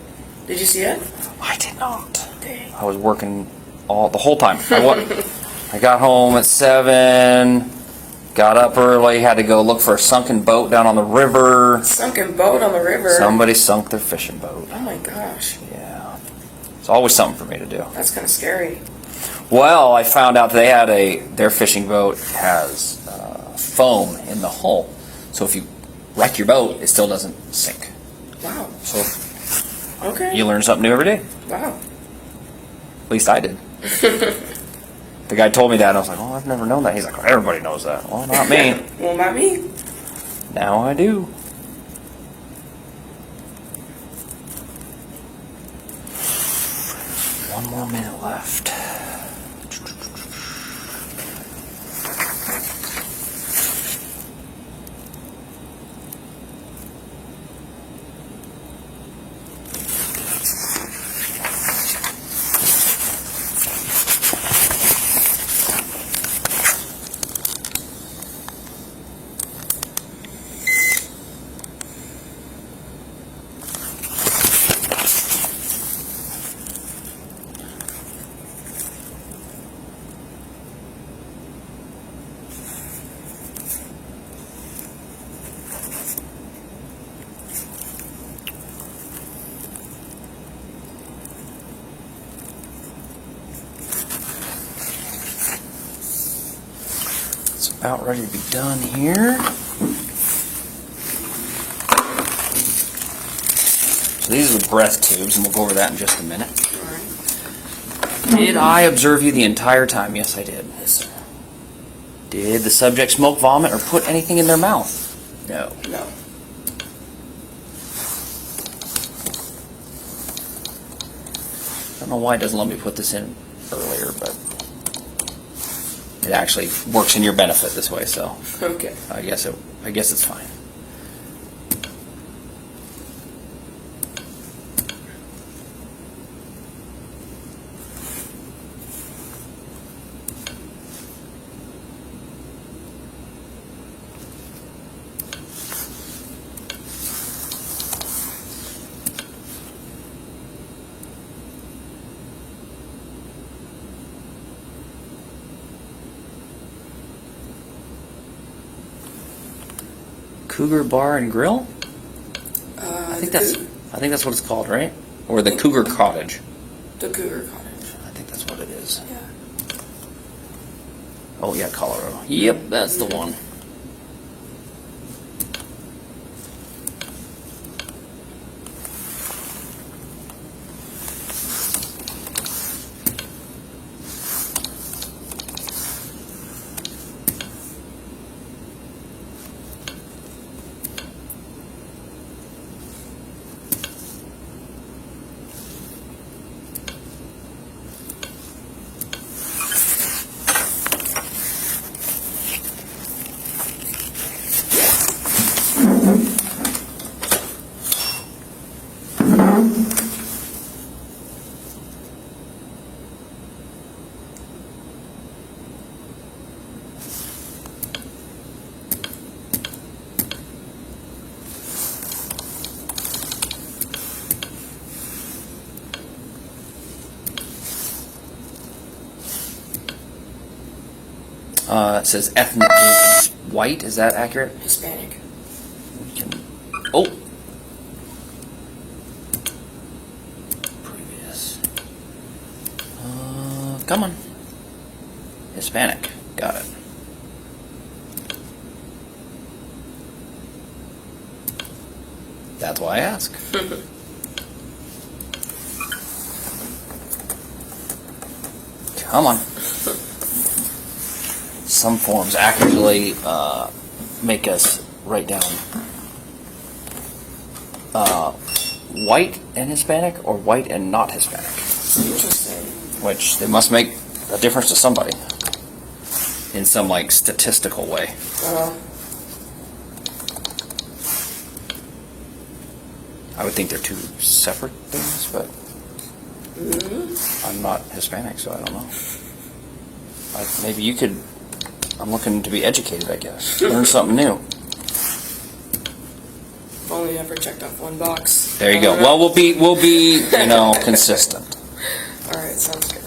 Did you see it? I did not. Dang. I was working the whole time. I got home at 7, got up early, had to go look for a sunken boat down on the river. Sunken boat on the river? Somebody sunk their fishing boat. Oh my gosh. Yeah. It's always something for me to do. That's kind of scary. Well, I found out their fishing boat has foam in the hull. So if you wreck your boat, it still doesn't sink. Wow. So Okay. you learn something new every day. Wow. At least I did. The guy told me that, and I was like, oh, I've never known that. He's like, oh, everybody knows that. Well, not me. Well, not me. Now I do. One more minute left. About ready to be done here. So these are the breath tubes, and we'll go over that in just a minute. Did I observe you the entire time? Yes, I did. Yes, sir. Did the subject smoke, vomit, or put anything in their mouth? No. No. I don't know why it doesn't let me put this in earlier, but it actually works in your benefit this way, so Okay. I guess it's fine. Cougar Bar and Grill? I think that's what it's called, right? Or the Cougar Cottage. The Cougar Cottage. I think that's what it is. Yeah. Oh yeah, Colorado. Yep, that's the one. It says ethnic group white. Is that accurate? Hispanic. We can. Oh. Previous. Come on. Hispanic. Got it. That's why I ask. Come on. Some forms accurately make us write down white and Hispanic or white and not Hispanic. Interesting. Which they must make a difference to somebody in some like statistical way. I would think they're two separate things, but I'm not Hispanic, so I don't know. Maybe you could. I'm looking to be educated, I guess. Learn something new. I've only ever checked off one box. There you go. Well, we'll be consistent. All right, sounds good.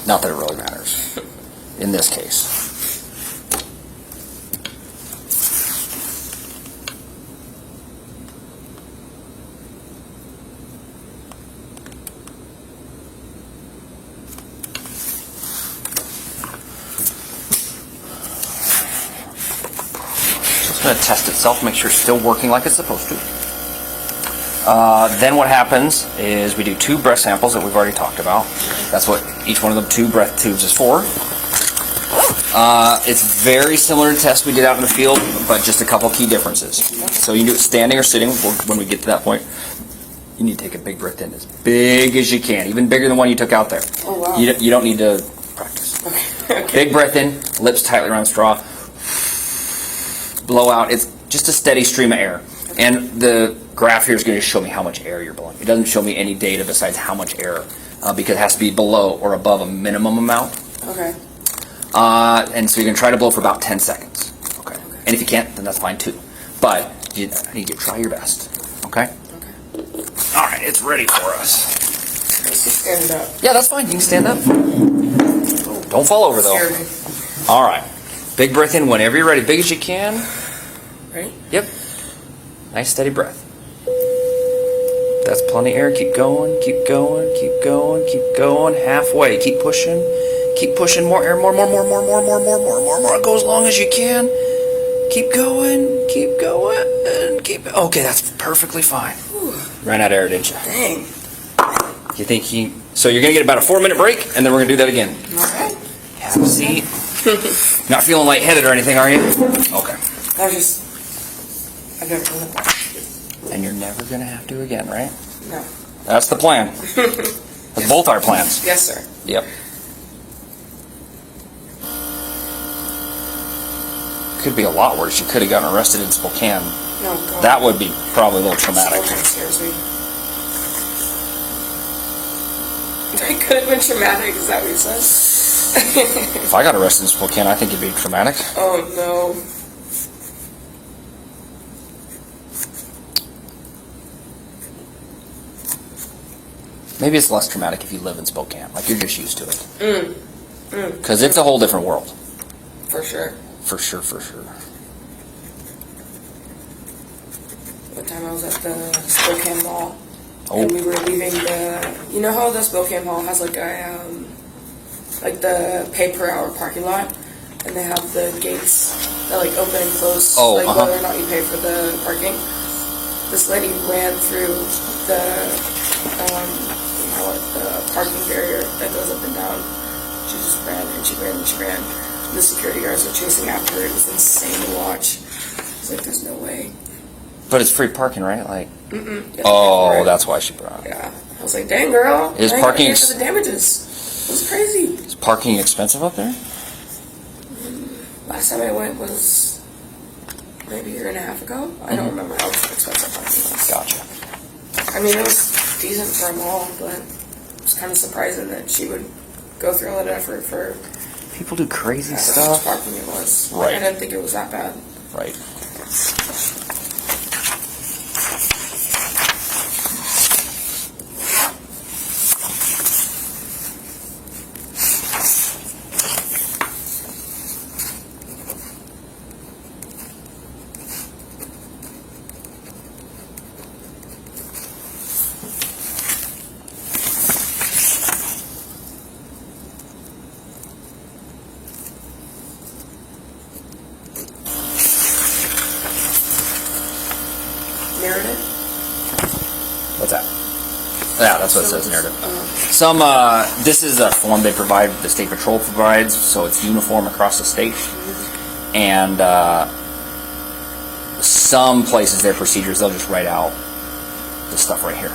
Not that it really matters in this case. going to test itself, make sure it's still working like it's supposed to. Then what happens is we do 2 breath samples that we've already talked about. That's what each one of the 2 breath tubes is for. It's very similar to tests we did out in the field, but just a couple key differences. So you can do it standing or sitting when we get to that point. You need to take a big breath in, as big as you can, even bigger than one you took out there. Oh, wow. You don't need to practice. Okay. Big breath in, lips tightly around the straw. Blow out. It's just a steady stream of air. And the graph here is going to show me how much air you're blowing. It doesn't show me any data besides how much air, because it has to be below or above a minimum amount. Okay. And so you're going to try to blow for about 10 seconds. Okay. And if you can't, then that's fine too. But you need to try your best. Okay? Okay. All right, it's ready for us. Let's just stand up. Yeah, that's fine. You can stand up. Don't fall over though. Scared me. All right. Big breath in whenever you're ready. Big as you can. Right? Yep. Nice steady breath. That's plenty of air. Keep going, keep going, keep going, keep going. Halfway. Keep pushing. Keep pushing. More air. More. Go as long as you can. Keep going. Keep going. Okay, that's perfectly fine. Whew. Ran out of air, didn't you? Dang. You think so you're going to get about a 4-minute break, and then we're going to do that again. All right. Have a seat. Not feeling lightheaded or anything, are you? Okay. I've never done that. And you're never going to have to again, right? No. That's the plan. That's both our plans. Yes, sir. Yep. Could be a lot worse. You could have gotten arrested in Spokane. No, God. That would be probably a little traumatic. That kind of scares me. It could have been traumatic, is that what you said? If I got arrested in Spokane, I think it'd be traumatic. Oh, no. Maybe it's less traumatic if you live in Spokane. Like, you're just used to it. Because it's a whole different world. For sure. For sure. One time I was at the Spokane Mall, Oh. and we were leaving the... You know how the Spokane Mall has like a... like the pay-per-hour parking lot? And they have the gates that like open and close, like whether or not you pay for the parking. This lady ran through the parking barrier that goes up and down. She just ran and she ran and she ran. And the security guards were chasing after her. It was insane to watch. I was like, there's no way. But it's free parking, right? Like, Yeah, that's why she brought it. yeah. I was like, dang girl. Is I ain't parking gonna pay for the damages? It was crazy. Is parking expensive up there? Last time I went was maybe a year and a half ago. I don't remember how expensive parking was. Gotcha. I mean, it was decent for a mall, but it was kind of surprising that she would go through all that effort for People do crazy how much stuff. parking it was. Right. I didn't think it was that bad. Right. Narrative? What's that? Yeah, that's what it says, narrative. Some, This is a form they provide, the state patrol provides, so it's uniform across the state. And some places, their procedures, they'll just write out this stuff right here.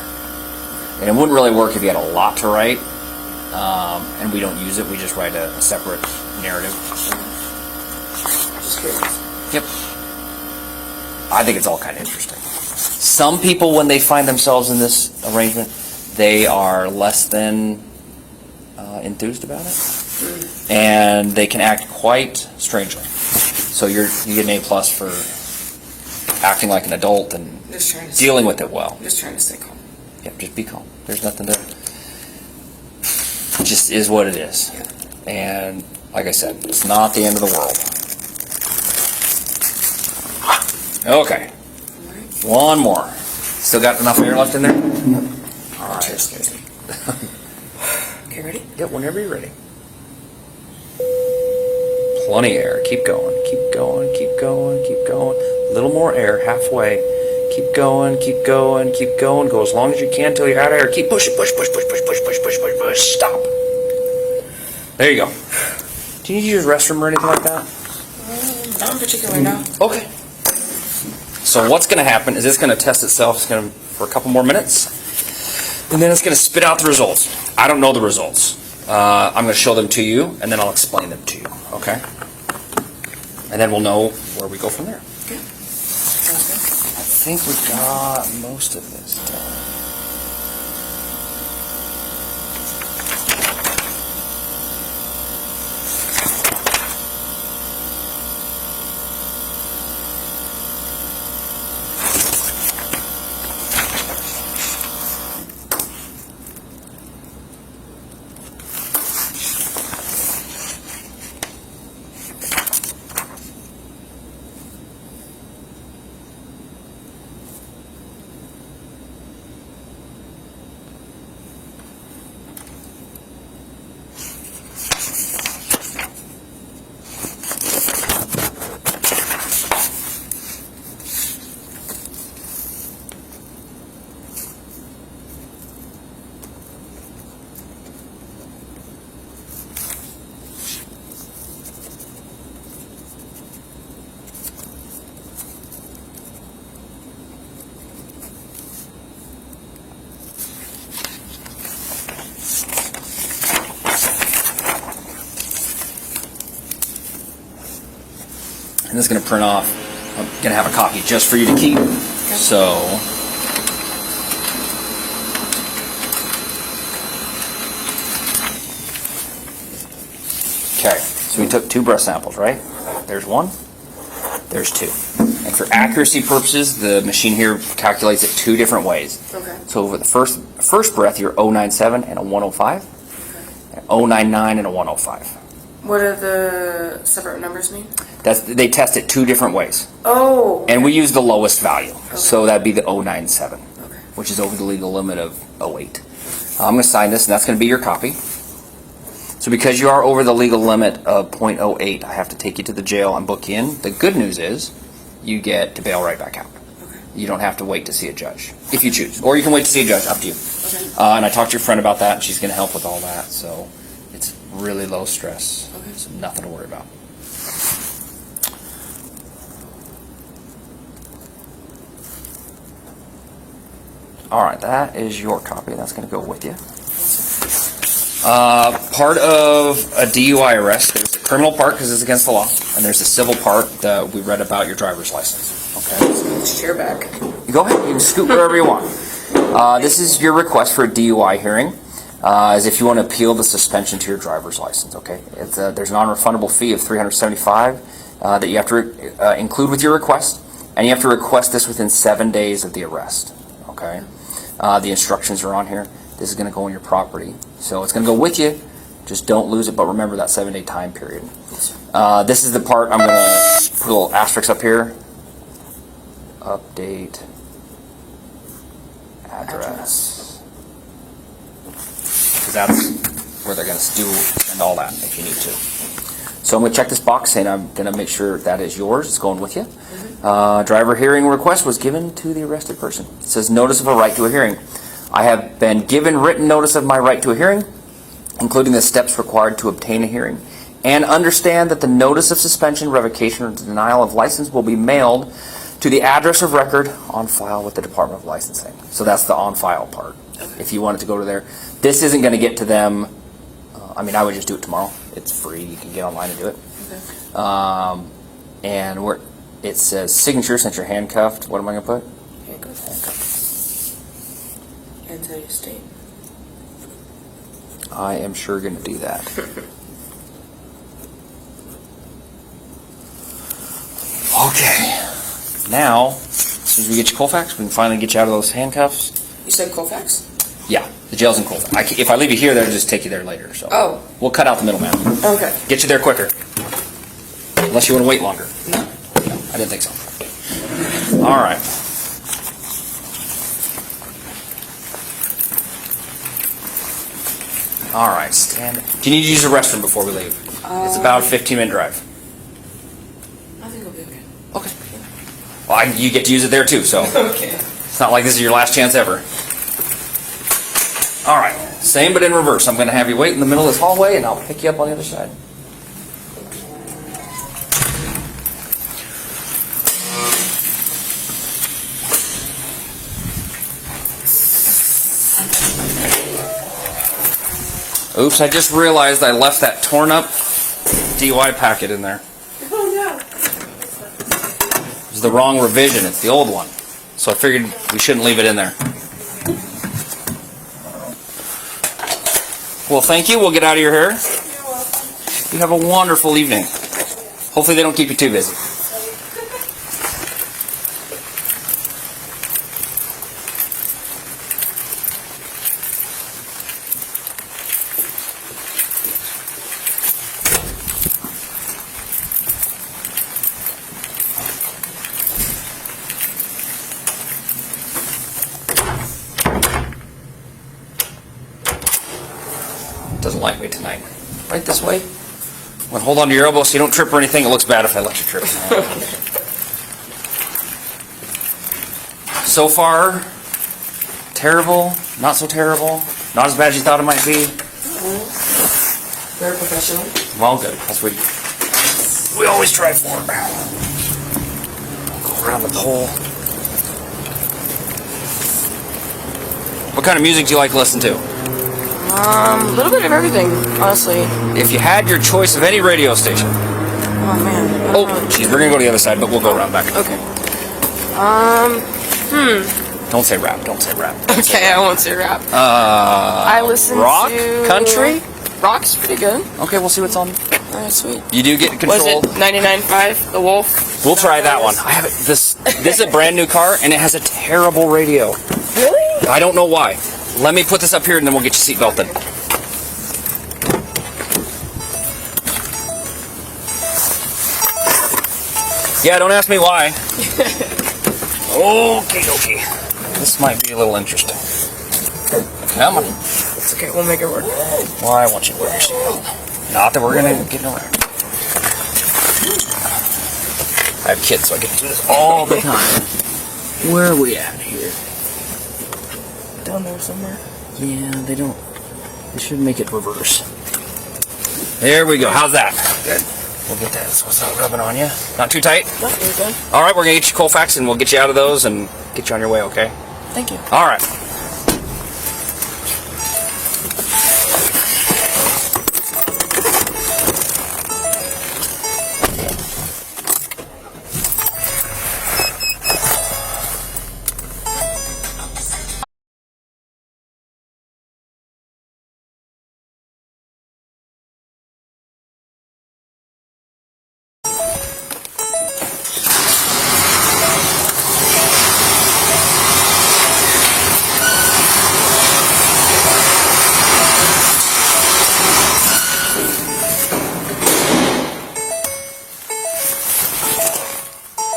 And it wouldn't really work if you had a lot to write, and we don't use it, we just write a separate narrative. just curious. Yep. I think it's all kind of interesting. Some people, when they find themselves in this arrangement, they are less than enthused about it, and they can act quite strangely. So you get an A+ for acting like an adult and Just trying to dealing with it well. Just trying to stay calm. Yep, just be calm. There's nothing to. It just is what it is. Yeah. And like I said, it's not the end of the world. Okay. Alright. One more. Still got enough air left in there? All right. Chair scares me. Okay, ready? Yep, whenever you're ready. Plenty of air. Keep going. Keep going. Keep going. Keep going. little more air, halfway. Keep going, keep going, keep going. Go as long as you can until you're out of air. Keep pushing, push, push, push, push, push, push, push, push, push. Stop. There you go. Do you need to use the restroom or anything like that? Not in particular, no. Okay. So what's going to happen is it's going to test itself. It's going to for a couple more minutes, and then it's going to spit out the results. I don't know the results. I'm going to show them to you, and then I'll explain them to you. Okay. And then we'll know where we go from there. Okay. I think we got most of this done. And this is going to print off. I'm going to have a copy just for you to keep. Okay. So, okay. So we took 2 breath samples, right? There's 1. There's 2. And for accuracy purposes, the machine here calculates it 2 different ways. Okay. So over the first breath, you're 097 and a 105, and 099 and a 105. What do the separate numbers mean? They test it 2 different ways. Oh. And we use the lowest value. Okay. So that'd be the 097, okay, which is over the legal limit of 08. I'm going to sign this, and that's going to be your copy. So because you are over the legal limit of .08, I have to take you to the jail and book you in. The good news is you get to bail right back out. Okay. You don't have to wait to see a judge, if you choose. Or you can wait to see a judge, up to you. Okay. And I talked to your friend about that, and she's going to help with all that. So it's really low stress. Okay. So nothing to worry about. All right, that is your copy. That's going to go with you. Part of a DUI arrest, there's a criminal part because it's against the law, and there's a civil part that we read about your driver's license. Okay. Let's chair back. You go ahead. You can scoot wherever you want. This is your request for a DUI hearing, as if you want to appeal the suspension to your driver's license. Okay. There's a non-refundable fee of $375 that you have to include with your request, and you have to request this within 7 days of the arrest. Okay. The instructions are on here. This is going to go on your property. So it's going to go with you. Just don't lose it, but remember that 7-day time period. This is the part I'm going to put a little asterisk up here. Update address. Because that's where they're going to do and all that if you need to. So I'm going to check this box and I'm going to make sure that is yours. It's going with you. Driver hearing request was given to the arrested person. It says notice of a right to a hearing. I have been given written notice of my right to a hearing, including the steps required to obtain a hearing, and understand that the notice of suspension, revocation, or denial of license will be mailed to the address of record on file with the Department of Licensing. So that's the on file part. Okay. If you wanted to go to there, this isn't going to get to them. I mean, I would just do it tomorrow. It's free. You can get online and do it. Okay. And where it says signature, since you're handcuffed, what am I going to put? Handcuffed. And tell your state. I am sure going to do that. Okay. Now, as soon as we get you Colfax, we can finally get you out of those handcuffs. You said Colfax? Yeah, the jail's in Colfax. If I leave you here, they'll just take you there later. So we'll cut out the middleman. Okay. Get you there quicker. Unless you want to wait longer. No, I didn't think so. All right. All right, stand. Do you need to use the restroom before we leave? It's about a 15-minute drive. I think it'll be okay. Okay. Well, you get to use it there too, so. Okay. It's not like this is your last chance ever. All right, same but in reverse. I'm going to have you wait in the middle of this hallway, and I'll pick you up on the other side. Oops, I just realized I left that torn up DUI packet in there. Oh no. It's the wrong revision. It's the old one. So I figured we shouldn't leave it in there. Well, thank you. We'll get out of your hair. You have a wonderful evening. Hopefully they don't keep you too busy. Doesn't like me tonight. Right this way. Well, hold on to your elbow so you don't trip or anything. It looks bad if I let you trip. So far, terrible, not so terrible, not as bad as you thought it might be. Very professional. Well, good. That's what we always try for. Go around the pole. What kind of music do you like to listen to? A little bit of everything, honestly. If you had your choice of any radio station. Oh man. Oh, geez, we're gonna go to the other side, but we'll go around back. Okay. Don't say rap. Don't say rap. Okay, I won't say rap. I listen rock? to Country? Rock's pretty good. Okay, we'll see what's on. Alright, sweet. You do get Was control. it 99.5, The Wolf? We'll try that one. I have it. This is a brand new car, and it has a terrible radio. Really? I don't know why. Let me put this up here, and then we'll get your seat belted. Yeah, don't ask me why. Okay. This might be a little interesting. Come on. It's okay, we'll make it work. Well, I want you to wear your seatbelt. Not that we're gonna get in a wreck. I have kids, so I get to do this all the time. Where are we at here? Down there somewhere. Yeah, they don't. They should make it reverse. There we go. How's that? Good. We'll get that. So it's not rubbing on you. Not too tight? No, you're good. All right, we're going to get you Colfax, and we'll get you out of those and get you on your way, okay? Thank you. All right.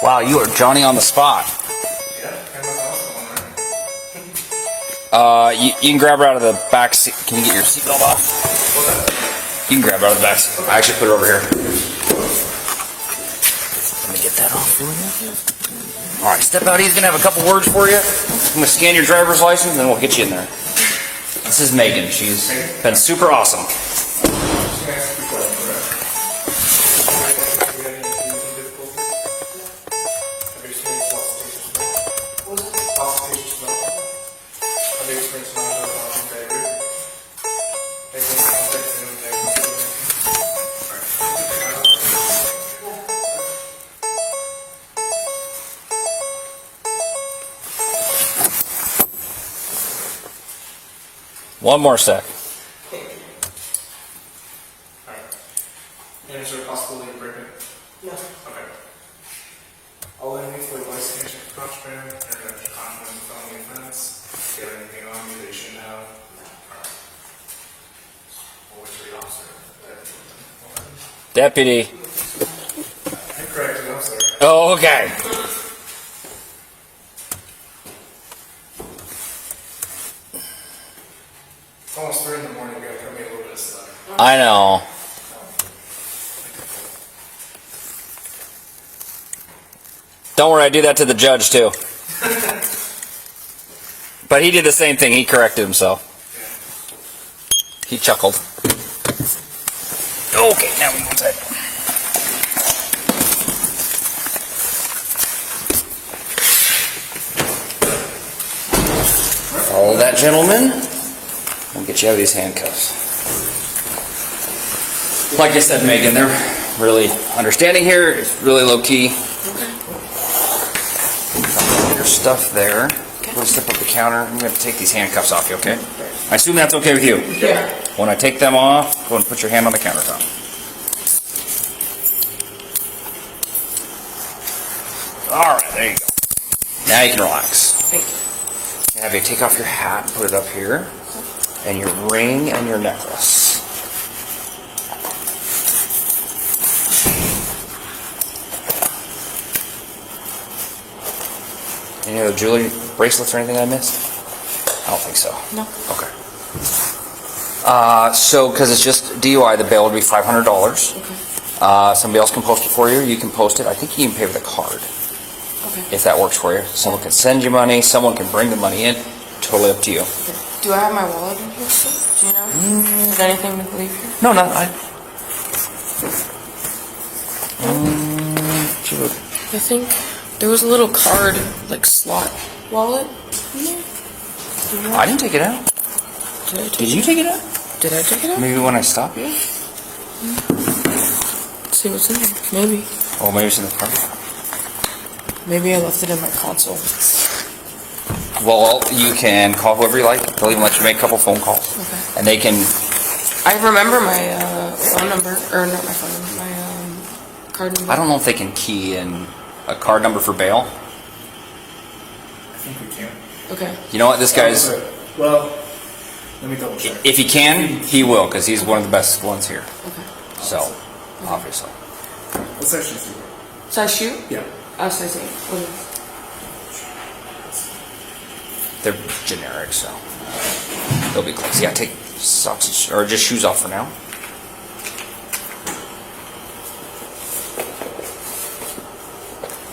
Wow, you are Johnny on the spot. You can grab her out of the back seat. Can you get your seatbelt off? You can grab her out of the back seat. I actually put her over here. Let me get that off for you. All right, step out. He's going to have a couple words for you. I'm going to scan your driver's license, and then we'll get you in there. This is Megan. She's been super awesome. One more sec. Alright. And is there a possibility of breaking? No. Okay. All I need for a license is crotch band and a confidence of felony offense. Do you have anything on you that you shouldn't have? Alright. We'll wait for the officer. Deputy. I corrected the officer. Oh, okay. It's almost 3 in the morning. You gotta cut me a little bit of slack. I know. Don't worry, I do that to the judge too. But he did the same thing. He corrected himself. He chuckled. Okay, now we go inside. Follow that gentleman. We'll get you out of these handcuffs. Like I said, Megan, they're really understanding here. It's really low key. Your stuff there. We'll step up the counter. I'm going to take these handcuffs off you, okay? I assume that's okay with you? Yeah. When I take them off, go and put your hand on the countertop. All right, there you go. Now you can relax. Thank you. Have you take off your hat and put it up here, and your ring and your necklace. Any other jewelry, bracelets, or anything I missed? I don't think so. No. Okay. So, because it's just DUI, the bail would be $500. Okay. Somebody else can post it for you. You can post it. I think you can pay with a card. Okay. If that works for you. Someone can send you money. Someone can bring the money in. Totally up to you. Okay. Do I have my wallet in here still? Do you know? Is there anything to leave here? No, no. I think there was a little card, like slot wallet in there. I didn't take it out. Did you take it out? Did I take it out? Maybe when I stop you? Let's see what's in there. Maybe. Oh, maybe it's in the car. Maybe I left it in my console. Well, you can call whoever you like. They'll even let you make a couple phone calls. Okay. And they can... I remember my phone number, or not my phone number, my card number. I don't know if they can key in a card number for bail. I think we can. Okay. You know what? This guy's... Well, let me double check. If he can, he will, because he's one of the best ones here. Okay. So, obviously. Let's actually see. Size shoe? Yeah. Size 8. What is it? They're generic, so they'll be close. Yeah, take socks or just shoes off for now.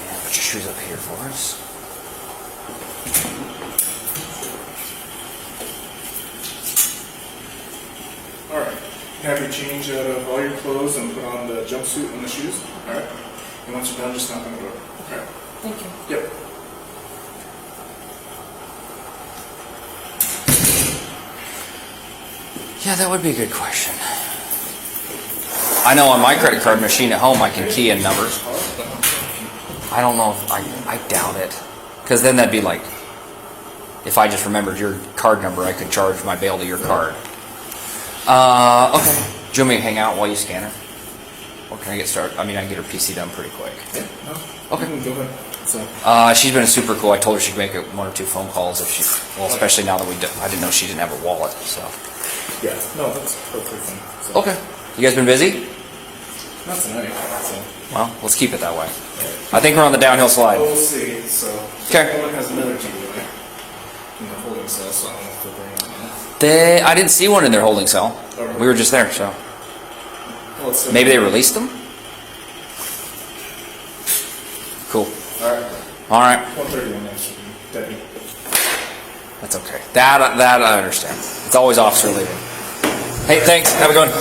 Yeah, put your shoes up here for us. All right. Have you change out of all your clothes and put on the jumpsuit and the shoes? All right. And once you're done, just knock on the door. All right. Thank you. Yep. Yeah, that would be a good question. I know on my credit card machine at home I can key in numbers. I don't know if I doubt it. Because then that'd be like, if I just remembered your card number, I could charge my bail to your card. Okay. Do you want me to hang out while you scan her? Or can I get started? I mean, I can get her PC done pretty quick. Yeah. No. Okay. Go ahead. So. She's been super cool. I told her she'd make one or two phone calls if she, well, especially now that I didn't know she didn't have a wallet, so. Yeah. No, that's perfectly fine. So. Okay. You guys been busy? Not tonight. So. Well, let's keep it that way. I think we're on the downhill slide. We'll see. So. Okay. Pullman has another DUI in the holding cell, so I don't know if they'll bring it in. I didn't see one in their holding cell. We were just there, so. Well, it's still Maybe they released them? Cool. All right. All right. 1:31 next week, Deputy. That's okay. That I understand. It's always officer leaving. Hey, thanks. Have a good one.